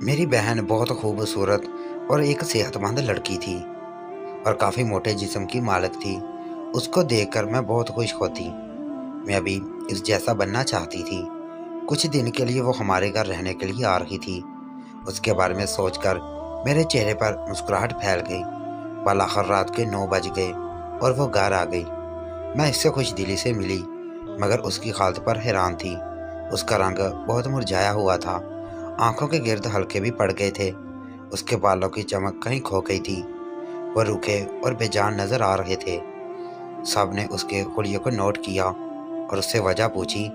میری بہن بہت خوبصورت اور ایک صحت مند لڑکی تھی اور کافی موٹے جسم کی مالک تھی۔ اس کو دیکھ کر میں بہت خوش ہوتی۔ میں بھی اس جیسا بننا چاہتی تھی۔ کچھ دن کے لیے وہ ہمارے گھر رہنے کے لیے آ رہی تھی۔ اس کے بارے میں سوچ کر میرے چہرے پر مسکراہٹ پھیل گئی۔ بالآخر رات کے 9 بج گئے اور وہ گھر آ گئی۔ میں اس سے خوش دلی سے ملی مگر اس کی حالت پر حیران تھی۔ اس کا رنگ بہت مرجھایا ہوا تھا، آنکھوں کے گرد ہلکے بھی پڑ گئے تھے، اس کے بالوں کی چمک کہیں کھو گئی تھی۔ وہ روکھے اور بے جان نظر آ رہے تھے۔ سب نے اس کے حلیے کو نوٹ کیا اور اس سے وجہ پوچھی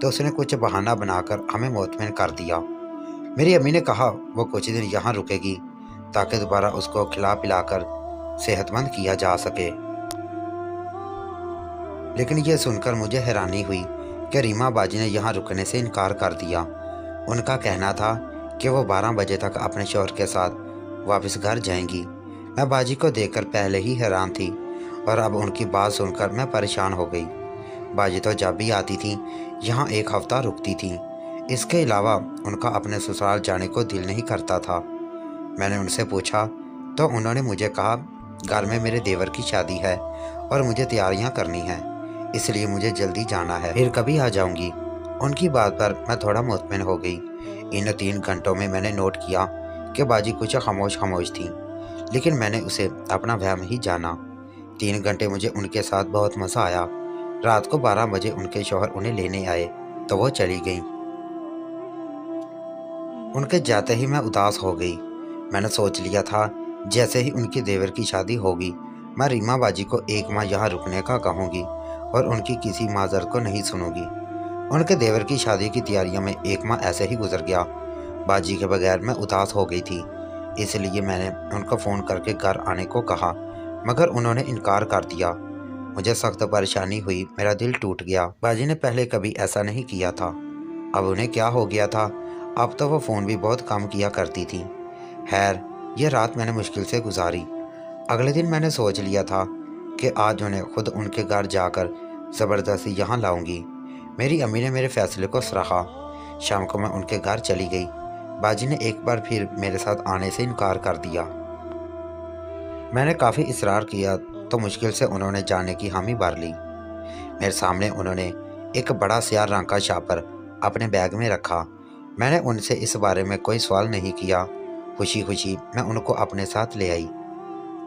تو اس نے کچھ بہانہ بنا کر ہمیں مطمئن کر دیا۔ میری امی نے کہا وہ کچھ دن یہاں رکے گی تاکہ دوبارہ اس کو کھلا پلا کر صحت مند کیا جا سکے۔ لیکن یہ سن کر مجھے حیرانی ہوئی کہ ریما باجی نے یہاں رکنے سے انکار کر دیا۔ ان کا کہنا تھا کہ وہ 12 بجے تک اپنے شوہر کے ساتھ واپس گھر جائیں گی۔ میں باجی کو دیکھ کر پہلے ہی حیران تھی اور اب ان کی بات سن کر میں پریشان ہو گئی۔ باجی تو جب بھی آتی تھیں یہاں 1 ہفتہ رکتی تھیں۔ اس کے علاوہ ان کا اپنے سسرال جانے کو دل نہیں کرتا تھا۔ میں نے ان سے پوچھا تو انہوں نے مجھے کہا گھر میں میرے دیور کی شادی ہے اور مجھے تیاریاں کرنی ہیں، اس لیے مجھے جلدی جانا ہے، پھر کبھی آ جاؤں گی۔ ان کی بات پر میں تھوڑا مطمئن ہو گئی۔ ان 3 گھنٹوں میں میں نے نوٹ کیا کہ باجی کچھ خاموش تھیں، لیکن میں نے اسے اپنا وہم ہی جانا۔ 3 گھنٹے مجھے ان کے ساتھ بہت مزہ آیا۔ رات کو 12 بجے ان کے شوہر انہیں لینے آئے تو وہ چلی گئیں۔ ان کے جاتے ہی میں اداس ہو گئی۔ میں نے سوچ لیا تھا جیسے ہی ان کی دیور کی شادی ہوگی میں ریما باجی کو 1 ماہ یہاں رکنے کا کہوں گی اور ان کی کسی معذرت کو نہیں سنوں گی۔ ان کے دیور کی شادی کی تیاریوں میں 1 ماہ ایسے ہی گزر گیا۔ باجی کے بغیر میں اداس ہو گئی تھی، اس لیے میں نے ان کو فون کر کے گھر آنے کو کہا مگر انہوں نے انکار کر دیا۔ مجھے سخت پریشانی ہوئی، میرا دل ٹوٹ گیا۔ باجی نے پہلے کبھی ایسا نہیں کیا تھا، اب انہیں کیا ہو گیا تھا؟ اب تو وہ فون بھی بہت کم کیا کرتی تھی۔ خیر یہ رات میں نے مشکل سے گزاری۔ اگلے دن میں نے سوچ لیا تھا کہ آج انہیں خود ان کے گھر جا کر زبردستی یہاں لاؤں گی۔ میری امی نے میرے فیصلے کو سراہا۔ شام کو میں ان کے گھر چلی گئی۔ باجی نے ایک بار پھر میرے ساتھ آنے سے انکار کر دیا۔ میں نے کافی اصرار کیا تو مشکل سے انہوں نے جانے کی حامی بھر لی۔ میرے سامنے انہوں نے ایک بڑا سیاہ رنگ کا شاپر اپنے بیگ میں رکھا۔ میں نے ان سے اس بارے میں کوئی سوال نہیں کیا۔ خوشی خوشی میں ان کو اپنے ساتھ لے آئی۔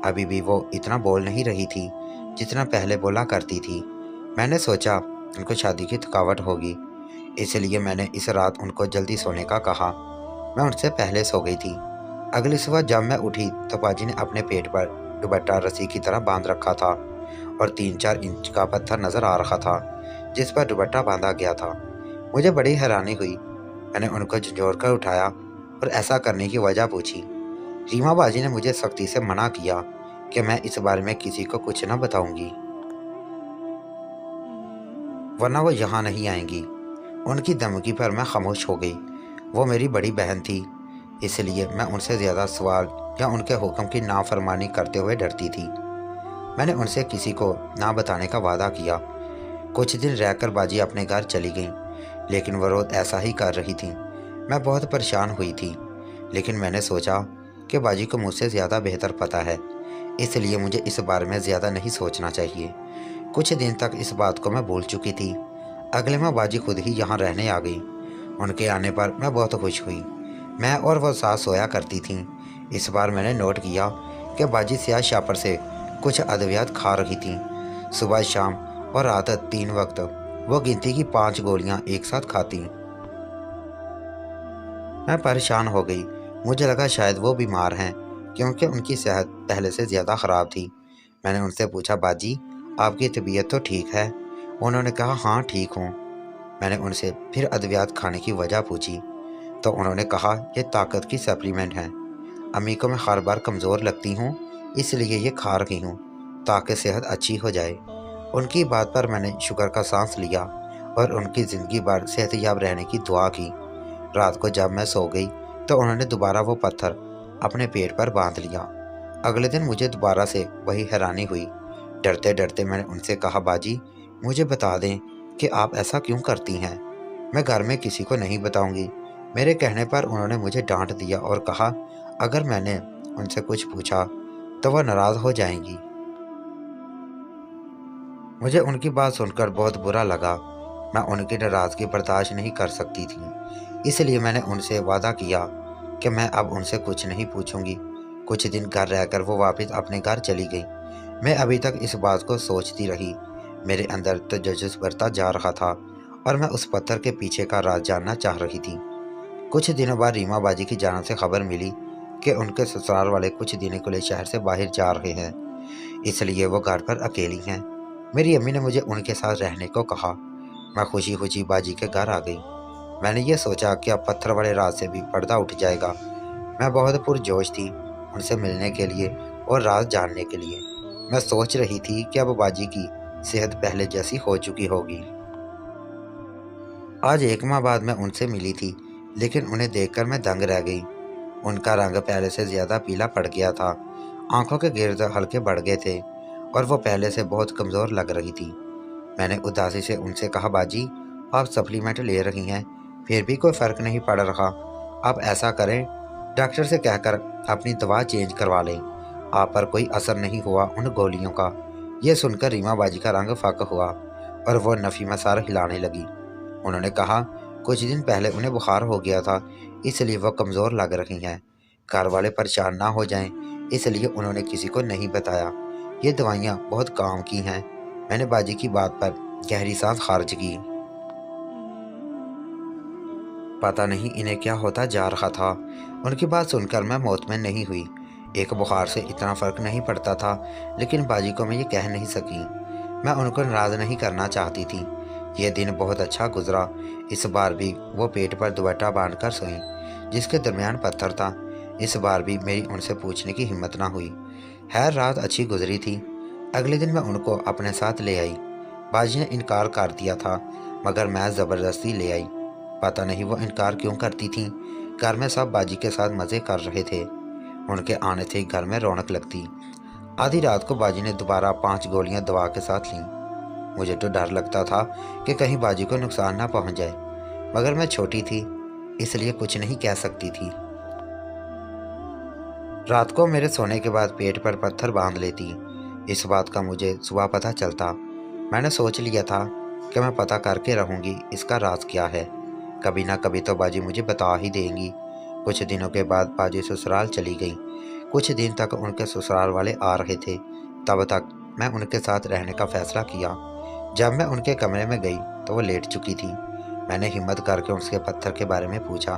ابھی بھی وہ اتنا بول نہیں رہی تھی جتنا پہلے بولا کرتی تھی۔ میں نے سوچا ان کو شادی کی تھکاوٹ ہوگی، اس لیے میں نے اس رات ان کو جلدی سونے کا کہا۔ میں ان سے پہلے سو گئی تھی۔ اگلی صبح جب میں اٹھی تو باجی نے اپنے پیٹ پر دوپٹہ رسی کی طرح باندھ رکھا تھا اور 3-4 انچ کا پتھر نظر آ رہا تھا جس پر دوپٹہ باندھا گیا تھا۔ مجھے بڑی حیرانی ہوئی۔ میں نے ان کو جھنجھوڑ کر اٹھایا اور ایسا کرنے کی وجہ پوچھی۔ ریما باجی نے مجھے سختی سے منع کیا کہ میں اس بارے میں کسی کو کچھ نہ بتاؤں گی ورنہ وہ یہاں نہیں آئیں گی۔ ان کی دھمکی پر میں خاموش ہو گئی۔ وہ میری بڑی بہن تھی، اس لیے میں ان سے زیادہ سوال یا ان کے حکم کی نافرمانی کرتے ہوئے ڈرتی تھی۔ میں نے ان سے کسی کو نہ بتانے کا وعدہ کیا۔ کچھ دن رہ کر باجی اپنے گھر چلی گئیں، لیکن وہ روز ایسا ہی کر رہی تھیں۔ میں بہت پریشان ہوئی تھی، لیکن میں نے سوچا کہ باجی کو مجھ سے زیادہ بہتر پتہ ہے، اس لیے مجھے اس بارے میں زیادہ نہیں سوچنا چاہیے۔ کچھ دن تک اس بات کو میں بھول چکی تھی۔ اگلے ماہ باجی خود ہی یہاں رہنے آ گئی۔ ان کے آنے پر میں بہت خوش ہوئی۔ میں اور وہ ساتھ سویا کرتی تھیں۔ اس بار میں نے نوٹ کیا کہ باجی سیاہ شاپر سے کچھ ادویات کھا رہی تھیں۔ صبح شام اور رات 3 وقت وہ گنتی کی 5 گولیاں ایک ساتھ کھاتی۔ میں پریشان ہو گئی۔ مجھے لگا شاید وہ بیمار ہیں کیونکہ ان کی صحت پہلے سے زیادہ خراب تھی۔ میں نے ان سے پوچھا باجی آپ کی طبیعت تو ٹھیک ہے؟ انہوں نے کہا ہاں ٹھیک ہوں۔ میں نے ان سے پھر ادویات کھانے کی وجہ پوچھی تو انہوں نے کہا یہ طاقت کی سپلیمنٹ ہیں، امی کو میں ہر بار کمزور لگتی ہوں اس لیے یہ کھا رہی ہوں تاکہ صحت اچھی ہو جائے۔ ان کی بات پر میں نے شکر کا سانس لیا اور ان کی زندگی بھر صحت یاب رہنے کی دعا کی۔ رات کو جب میں سو گئی تو انہوں نے دوبارہ وہ پتھر اپنے پیٹ پر باندھ لیا۔ اگلے دن مجھے دوبارہ سے وہی حیرانی ہوئی۔ ڈرتے ڈرتے میں نے ان سے کہا باجی مجھے بتا دیں کہ آپ ایسا کیوں کرتی ہیں؟ میں گھر میں کسی کو نہیں بتاؤں گی، میرے کہنے پر انہوں نے مجھے ڈانٹ دیا اور کہا اگر میں نے ان سے کچھ پوچھا تو وہ ناراض ہو جائیں گی۔ مجھے ان کی بات سن کر بہت برا لگا۔ میں ان کی ناراضگی برداشت نہیں کر سکتی تھی، اس لیے میں نے ان سے وعدہ کیا کہ میں اب ان سے کچھ نہیں پوچھوں گی۔ کچھ دن گھر رہ کر وہ واپس اپنے گھر چلی گئی۔ میں ابھی تک اس بات کو سوچتی رہی۔ میرے اندر تجسس بڑھتا جا رہا تھا اور میں اس پتھر کے پیچھے کا راز جاننا چاہ رہی تھی۔ کچھ دنوں بعد ریما باجی کی جانب سے خبر ملی کہ ان کے سسرال والے کچھ دنوں کے لیے شہر سے باہر جا رہے ہیں، اس لیے وہ گھر پر اکیلی ہیں۔ میری امی نے مجھے ان کے ساتھ رہنے کو کہا۔ میں خوشی خوشی باجی کے گھر آ گئی۔ میں نے یہ سوچا کہ اب پتھر والے راز سے بھی پردہ اٹھ جائے گا۔ میں بہت پرجوش تھی ان سے ملنے کے لیے اور راز جاننے کے لیے۔ میں سوچ رہی تھی کہ اب باجی کی صحت پہلے جیسی ہو چکی ہوگی۔ آج 1 ماہ بعد میں ان سے ملی تھی، لیکن انہیں دیکھ کر میں دنگ رہ گئی۔ ان کا رنگ پہلے سے زیادہ پیلا پڑ گیا تھا، آنکھوں کے گرد ہلکے بڑھ گئے تھے اور وہ پہلے سے بہت کمزور لگ رہی تھی۔ میں نے اداسی سے ان سے کہا باجی آپ سپلیمنٹ لے رہی ہیں پھر بھی کوئی فرق نہیں پڑ رہا، آپ ایسا کریں ڈاکٹر سے کہہ کر اپنی دوا چینج کروا لیں، آپ پر کوئی اثر نہیں ہوا ان گولیوں کا۔ یہ سن کر ریما باجی کا رنگ فاق ہوا اور وہ نفی میں سر ہلانے لگی۔ انہوں نے کہا کچھ دن پہلے انہیں بخار ہو گیا تھا، اس لیے وہ کمزور لگ رہی ہیں، گھر والے پریشان نہ ہو جائیں اس لیے انہوں نے کسی کو نہیں بتایا۔ یہ دوائیاں بہت کام کی ہیں۔ میں نے باجی کی بات پر گہری سانس خارج کی۔ پتہ نہیں انہیں کیا ہوتا جا رہا تھا۔ ان کی بات سن کر میں مطمئن نہیں ہوئی۔ ایک بخار سے اتنا فرق نہیں پڑتا تھا، لیکن باجی کو میں یہ کہہ نہیں سکی۔ میں ان کو ناراض نہیں کرنا چاہتی تھی۔ یہ دن بہت اچھا گزرا۔ اس بار بھی وہ پیٹ پر دوپٹہ باندھ کر سوئیں جس کے درمیان پتھر تھا۔ اس بار بھی میری ان سے پوچھنے کی ہمت نہ ہوئی۔ خیر رات اچھی گزری تھی۔ اگلے دن میں ان کو اپنے ساتھ لے آئی۔ باجی نے انکار کر دیا تھا مگر میں زبردستی لے آئی۔ پتہ نہیں وہ انکار کیوں کرتی تھیں۔ گھر میں سب باجی کے ساتھ مزے کر رہے تھے۔ ان کے آنے سے گھر میں رونق لگتی۔ آدھی رات کو باجی نے دوبارہ 5 گولیاں دوا کے ساتھ لیں۔ مجھے تو ڈر لگتا تھا کہ کہیں باجی کو نقصان نہ پہنچ جائے، مگر میں چھوٹی تھی اس لیے کچھ نہیں کہہ سکتی تھی۔ رات کو میرے سونے کے بعد پیٹ پر پتھر باندھ لیتی۔ اس بات کا مجھے صبح پتہ چلتا۔ میں نے سوچ لیا تھا کہ میں پتہ کر کے رہوں گی اس کا راز کیا ہے۔ کبھی نہ کبھی تو باجی مجھے بتا ہی دیں گی۔ کچھ دنوں کے بعد باجی سسرال چلی گئی۔ کچھ دن تک ان کے سسرال والے آ رہے تھے، تب تک میں ان کے ساتھ رہنے کا فیصلہ کیا۔ جب میں ان کے کمرے میں گئی تو وہ لیٹ چکی تھی۔ میں نے ہمت کر کے ان سے پتھر کے بارے میں پوچھا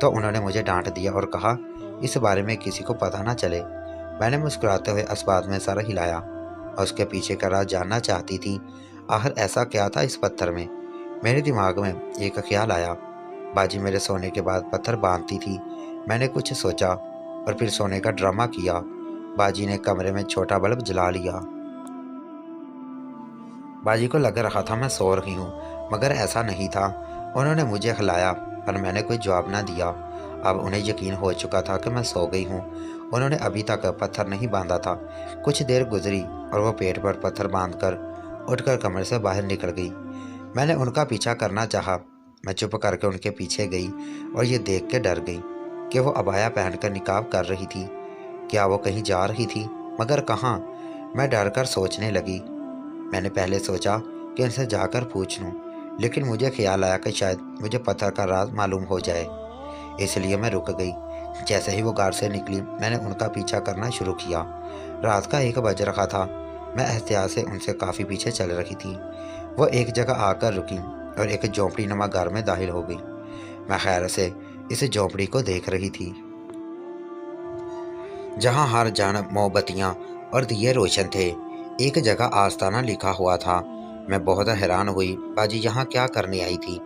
تو انہوں نے مجھے ڈانٹ دیا اور کہا اس بارے میں کسی کو پتہ نہ چلے۔ میں نے مسکراتے ہوئے اسبات میں سر ہلایا اور اس کے پیچھے کا راز جاننا چاہتی تھی۔ آخر ایسا کیا تھا اس پتھر میں؟ میرے دماغ میں ایک خیال آیا۔ باجی میرے سونے کے بعد پتھر باندھتی تھی۔ میں نے کچھ سوچا اور پھر سونے کا ڈرامہ کیا۔ باجی نے کمرے میں چھوٹا بلب جلا لیا۔ باجی کو لگ رہا تھا میں سو رہی ہوں، مگر ایسا نہیں تھا۔ انہوں نے مجھے ہلایا پر میں نے کوئی جواب نہ دیا۔ اب انہیں یقین ہو چکا تھا کہ میں سو گئی ہوں۔ انہوں نے ابھی تک پتھر نہیں باندھا تھا۔ کچھ دیر گزری اور وہ پیٹ پر پتھر باندھ کر اٹھ کر کمرے سے باہر نکل گئی۔ میں نے ان کا پیچھا کرنا چاہا۔ میں چپ کر کے ان کے پیچھے گئی اور یہ دیکھ کے ڈر گئی کہ وہ عبایا پہن کر نقاب کر رہی تھی۔ کیا وہ کہیں جا رہی تھی؟ مگر کہاں؟ میں ڈر کر سوچنے لگی۔ میں نے پہلے سوچا کہ ان سے جا کر پوچھ لوں، لیکن مجھے خیال آیا کہ شاید مجھے پتھر کا راز معلوم ہو جائے، اس لیے میں رک گئی۔ جیسے ہی وہ گھر سے نکلی میں نے ان کا پیچھا کرنا شروع کیا۔ رات کا 1 بج رہا تھا۔ میں احتیاط سے ان سے کافی پیچھے چل رہی تھی۔ وہ ایک جگہ آ کر رکی اور ایک جھونپڑی نما گھر میں داخل ہو گئی۔ میں خیر سے اس جھونپڑی کو دیکھ رہی تھی جہاں ہر جانب موم بتیاں اور دیے روشن تھے۔ ایک جگہ آستانہ لکھا ہوا تھا۔ میں بہت حیران ہوئی۔ باجی یہاں کیا کرنے آئی تھی؟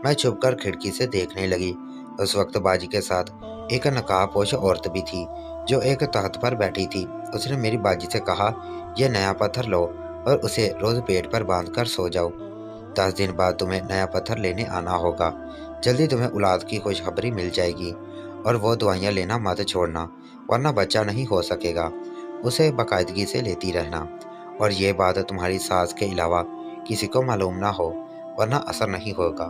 میں چھپ کر کھڑکی سے دیکھنے لگی۔ اس وقت باجی کے ساتھ ایک نقاب پوش عورت بھی تھی جو ایک تخت پر بیٹھی تھی۔ اس نے میری باجی سے کہا یہ نیا پتھر لو اور اسے روز پیٹ پر باندھ کر سو جاؤ۔ 10 دن بعد تمہیں نیا پتھر لینے آنا ہوگا۔ جلدی تمہیں اولاد کی خوشخبری مل جائے گی اور وہ دوائیاں لینا مت چھوڑنا ورنہ بچہ نہیں ہو سکے گا۔ اسے باقاعدگی سے لیتی رہنا اور یہ بات تمہاری ساس کے علاوہ کسی کو معلوم نہ ہو ورنہ اثر نہیں ہوگا۔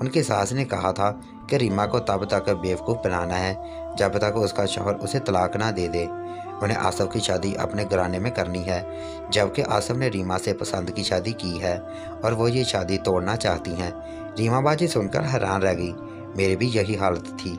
ان کی ساس نے کہا تھا کہ ریما کو تب تک بیوقوف بنانا ہے جب تک اس کا شوہر اسے طلاق نہ دے دے۔ انہیں آصف کی شادی اپنے گھرانے میں کرنی ہے، جبکہ آصف نے ریما سے پسند کی شادی کی ہے اور وہ یہ شادی توڑنا چاہتی ہیں۔ ریما باجی سن کر حیران رہ گئی۔ میری بھی یہی حالت تھی۔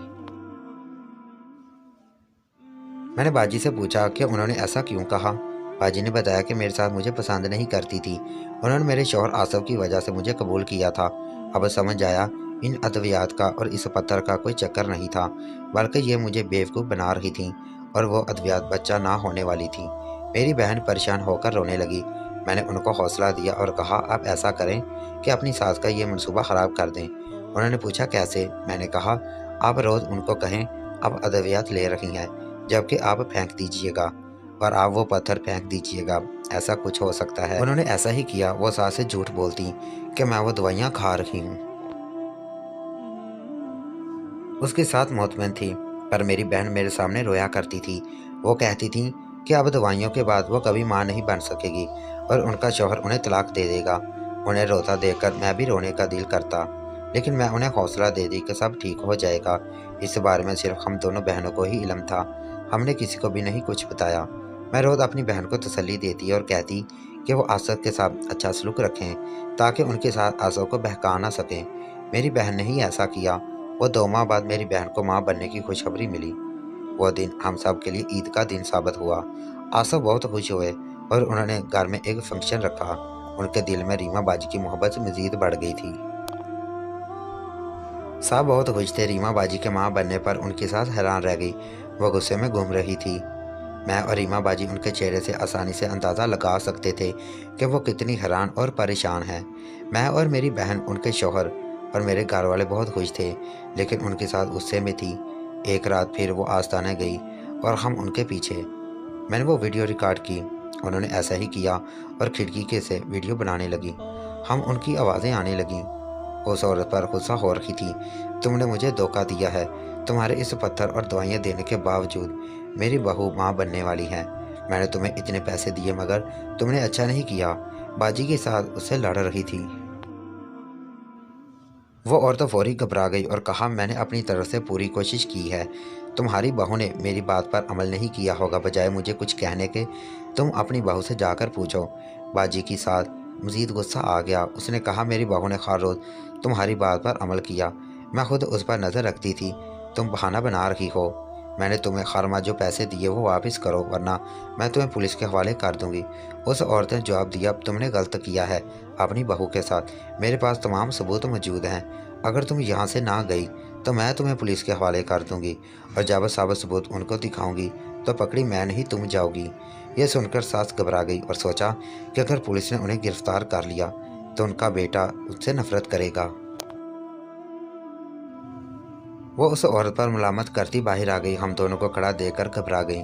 میں نے باجی سے پوچھا کہ انہوں نے ایسا کیوں کہا۔ باجی نے بتایا کہ میرے ساتھ مجھے پسند نہیں کرتی تھی، انہوں نے میرے شوہر آصف کی وجہ سے مجھے قبول کیا تھا۔ اب سمجھ آیا ان ادویات کا اور اس پتھر کا کوئی چکر نہیں تھا، بلکہ یہ مجھے بیوقوف بنا رہی تھیں اور وہ ادویات بچہ نہ ہونے والی تھیں۔ میری بہن پریشان ہو کر رونے لگی۔ میں نے ان کو حوصلہ دیا اور کہا آپ ایسا کریں کہ اپنی ساس کا یہ منصوبہ خراب کر دیں۔ انہوں نے پوچھا کیسے؟ میں نے کہا آپ روز ان کو کہیں آپ ادویات لے رہی ہیں، جبکہ آپ پھینک دیجئے گا اور آپ وہ پتھر پھینک دیجئے گا، ایسا کچھ ہو سکتا ہے۔ انہوں نے ایسا ہی کیا۔ وہ ساس سے جھوٹ بولتی کہ میں وہ دوائیاں کھا رہی ہوں، اس کے ساتھ مطمئن تھی، پر میری بہن میرے سامنے رویا کرتی تھی۔ وہ کہتی تھی کہ اب دوائیوں کے بعد وہ کبھی ماں نہیں بن سکے گی اور ان کا شوہر انہیں طلاق دے دے گا۔ انہیں روتا دیکھ کر میں بھی رونے کا دل کرتا، لیکن میں انہیں حوصلہ دے دی کہ سب ٹھیک ہو جائے گا۔ اس بارے میں صرف ہم دونوں بہنوں کو ہی علم تھا، ہم نے کسی کو بھی نہیں کچھ بتایا۔ میں روز اپنی بہن کو تسلی دیتی اور کہتی کہ وہ آصف کے ساتھ اچھا سلوک رکھیں تاکہ ان کے ساتھ آصف کو بہکا نہ سکیں۔ میری بہن نے ہی ایسا کیا۔ وہ 2 ماہ بعد میری بہن کو ماں بننے کی خوشخبری ملی۔ وہ دن ہم سب کے لیے عید کا دن ثابت ہوا۔ آصف بہت خوش ہوئے اور انہوں نے گھر میں ایک فنکشن رکھا۔ ان کے دل میں ریما باجی کی محبت مزید بڑھ گئی تھی۔ سب بہت خوش تھے۔ ریما باجی کے ماں بننے پر ان کے ساتھ حیران رہ گئی، وہ غصے میں گھوم رہی تھی۔ میں اور ریما باجی ان کے چہرے سے آسانی سے اندازہ لگا سکتے تھے کہ وہ کتنی حیران اور پریشان ہیں۔ میں اور میری بہن، ان کے شوہر اور میرے گھر والے بہت خوش تھے، لیکن ان کے ساتھ غصے میں تھی۔ ایک رات پھر وہ آستانے گئی اور ہم ان کے پیچھے۔ میں نے وہ ویڈیو ریکارڈ کی۔ انہوں نے ایسا ہی کیا اور کھڑکی کے سے ویڈیو بنانے لگی۔ ہم ان کی آوازیں آنے لگیں۔ اس عورت پر غصہ ہو رہی تھی۔ تم نے مجھے دھوکہ دیا ہے، تمہارے اس پتھر اور دوائیاں دینے کے باوجود میری بہو ماں بننے والی ہے۔ میں نے تمہیں اتنے پیسے دیے مگر تم نے اچھا نہیں کیا۔ باجی کے ساتھ اس سے لڑ رہی تھی۔ وہ عورت فوری گھبرا گئی اور کہا میں نے اپنی طرف سے پوری کوشش کی ہے، تمہاری بہو نے میری بات پر عمل نہیں کیا ہوگا، بجائے مجھے کچھ کہنے کے تم اپنی بہو سے جا کر پوچھو۔ باجی کی ساتھ مزید غصہ آ گیا۔ اس نے کہا میری بہو نے ہر روز تمہاری بات پر عمل کیا، میں خود اس پر نظر رکھتی تھی، تم بہانہ بنا رہی ہو۔ میں نے تمہیں ہر ماہ جو پیسے دیے وہ واپس کرو ورنہ میں تمہیں پولیس کے حوالے کر دوں گی۔ اس عورت نے جواب دیا تم نے غلط کیا ہے اپنی بہو کے ساتھ، میرے پاس تمام ثبوت موجود ہیں، اگر تم یہاں سے نہ گئی تو میں تمہیں پولیس کے حوالے کر دوں گی اور جب سب ثبوت ان کو دکھاؤں گی تو پکڑی میں نہیں تم جاؤ گی۔ یہ سن کر ساس گھبرا گئی اور سوچا کہ اگر پولیس نے انہیں گرفتار کر لیا تو ان کا بیٹا ان سے نفرت کرے گا۔ وہ اس عورت پر ملامت کرتی باہر آ گئی۔ ہم دونوں کو کھڑا دیکھ کر گھبرا گئی۔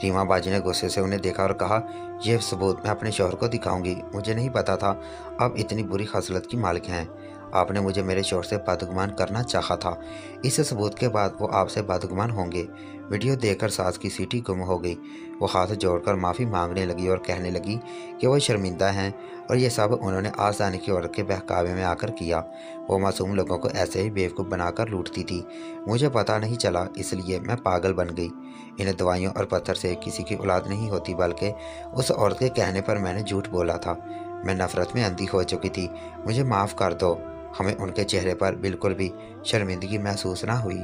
ریما باجی نے غصے سے انہیں دیکھا اور کہا یہ ثبوت میں اپنے شوہر کو دکھاؤں گی، مجھے نہیں پتا تھا آپ اتنی بری خصلت کی مالک ہیں، آپ نے مجھے میرے شوہر سے بدگمان کرنا چاہا تھا، اس ثبوت کے بعد وہ آپ سے بدگمان ہوں گے۔ ویڈیو دیکھ کر ساس کی سیٹی گم ہو گئی۔ وہ ہاتھ جوڑ کر معافی مانگنے لگی اور کہنے لگی کہ وہ شرمندہ ہیں اور یہ سب انہوں نے آسانی کی عورت کے بہکاوے میں آ کر کیا۔ وہ معصوم لوگوں کو ایسے ہی بیوقوف بنا کر لوٹتی تھی، مجھے پتہ نہیں چلا اس لیے میں پاگل بن گئی۔ ان دوائیوں اور پتھر سے کسی کی اولاد نہیں ہوتی، بلکہ اس عورت کے کہنے پر میں نے جھوٹ بولا تھا۔ میں نفرت میں اندھی ہو چکی تھی، مجھے معاف کر دو۔ ہمیں ان کے چہرے پر بالکل بھی شرمندگی محسوس نہ ہوئی۔